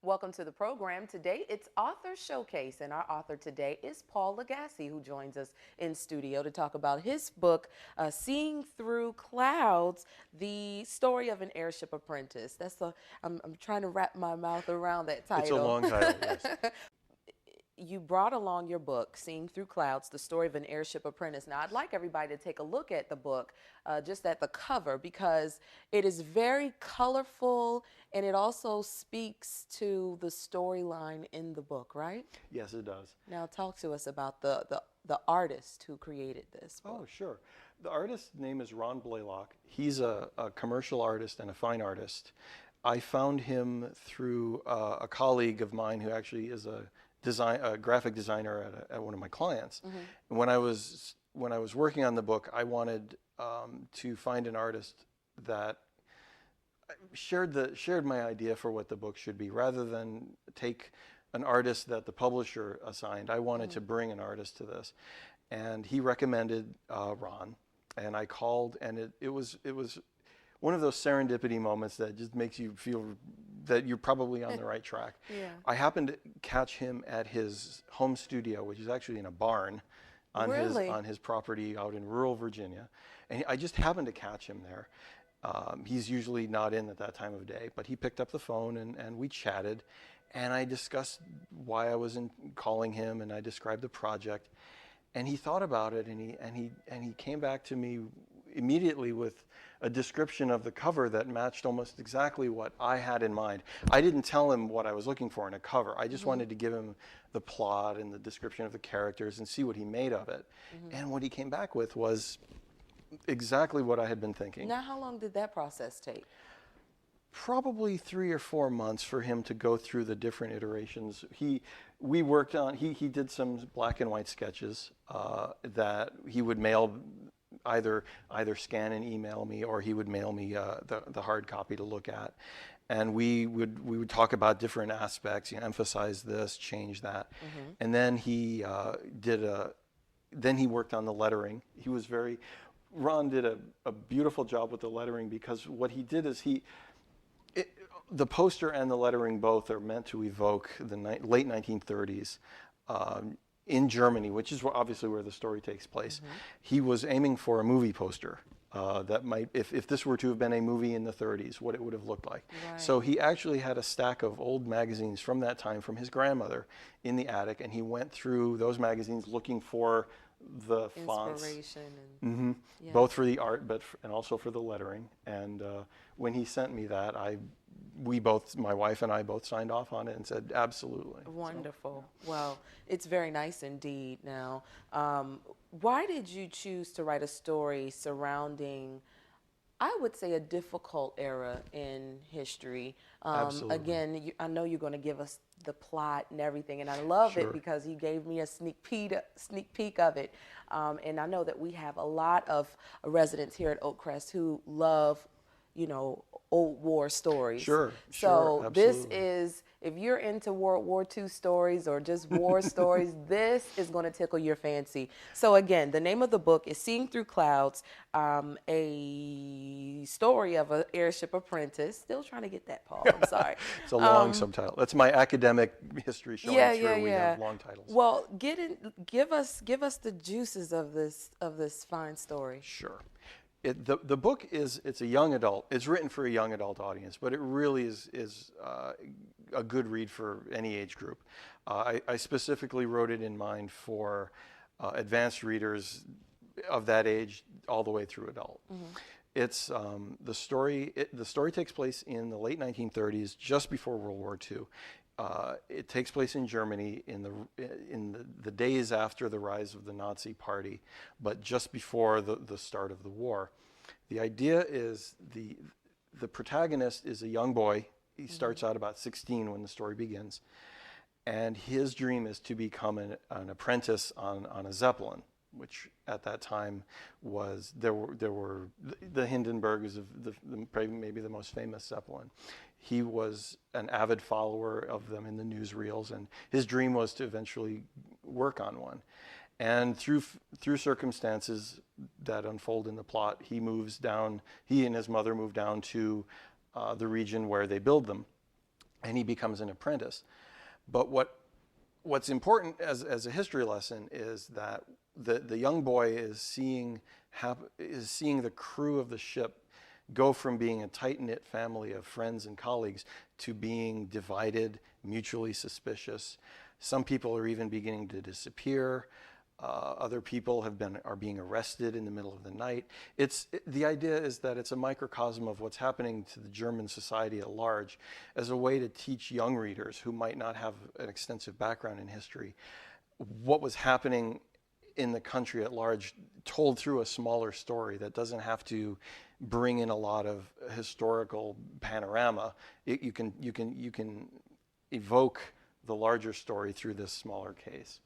Welcome to the program. Today it's Author Showcase, and our author today is Paul Lagasse, who joins us in studio to talk about his book, Seeing Through Clouds, the story of an airship apprentice. I'm trying to wrap my mouth around that It's a title. long title, yes. You brought along your book, Seeing Through Clouds, the story of an airship apprentice. Now, I'd like everybody to take a look at the book, just at the cover, because it is very colorful and it also speaks to the storyline in the book, right? Yes, it does. Now, talk to us about the artist who created this Oh, book. sure. The artist's name is Ron Blaylock. He's a commercial artist and a fine artist. I found him through a colleague of mine who actually is a graphic designer at one of my clients. And when I was working on the book, I wanted to find an artist that shared my idea for what the book should be, rather than take an artist that the publisher assigned. I wanted to bring an artist to this, and he recommended Ron, and I called, and it was one of those serendipity moments that just makes you feel that you're probably on the right track. Yeah. I happened to catch him at his home studio, which is actually in a barn on Really? his property out in rural Virginia, and I just happened to catch him there. He's usually not in at that time of day, but he picked up the phone and we chatted, and I discussed why I was calling him, and I described the project, and he thought about it, and he came back to me immediately with a description of the cover that matched almost exactly what I had in mind. I didn't tell him what I was looking for in a cover. I just wanted to give him the plot and the description of the characters and see what he made of it. And what he came back with was exactly what I had been thinking. Now, how long did that process take? Probably 3 or 4 months for him to go through the different iterations. He did some black and white sketches that he would mail, either scan and email me, or he would mail me the hard copy to look at. And we would talk about different aspects, emphasize this, change that. And then he worked on the lettering. Ron did a beautiful job with the lettering, because what he did is the poster and the lettering both are meant to evoke the late 1930s in Germany, which is obviously where the story takes place. He was aiming for a movie poster that might, if this were to have been a movie in the 30s, what it would have looked like. Right. So he actually had a stack of old magazines from that time from his grandmother in the attic, and he went through those magazines looking for the fonts. Inspiration and yeah. Both for the art, and also for the lettering. And when he sent me that, my wife and I both signed off on it and said, absolutely. Wonderful. Well, it's very nice indeed. Now, why did you choose to write a story surrounding, I would say, a difficult era in history? Absolutely. Again, I know you're going to give us the plot and everything, and I love Sure. it because he gave me a sneak peek of it. And I know that we have a lot of residents here at Oakcrest who love, old war stories. Sure, So sure, this absolutely. is, if you're into World War II stories or just war stories, this is going to tickle your fancy. So again, the name of the book is Seeing Through Clouds, a story of an airship apprentice. Still trying to get that, Paul. I'm sorry. It's a long subtitle. That's my academic history showing through. We have long titles. Well, give us the juices of this fine story. Sure. The book it's a young adult. It's written for a young adult audience, but it really is a good read for any age group. I specifically wrote it in mind for advanced readers of that age all the way through adult. It's the story. The story takes place in the late 1930s, just before World War II. It takes place in Germany in the days after the rise of the Nazi Party, but just before the start of the war. The idea is the protagonist is a young boy. He starts out about 16 when the story begins, and his dream is to become an apprentice on a Zeppelin, which at that time was there were the Hindenburgs of maybe the most famous Zeppelin. He was an avid follower of them in the newsreels, and his dream was to eventually work on one. And through circumstances that unfold in the plot, he and his mother move down to the region where they build them. and he becomes an apprentice. But what's important as a history lesson is that the young boy is seeing the crew of the ship go from being a tight-knit family of friends and colleagues to being divided, mutually suspicious. Some people are even beginning to disappear. Other people are being arrested in the middle of the night. The idea is that it's a microcosm of what's happening to the German society at large, as a way to teach young readers who might not have an extensive background in history what was happening in the country at large, told through a smaller story that doesn't have to bring in a lot of historical panorama. You can evoke the larger story through this smaller case.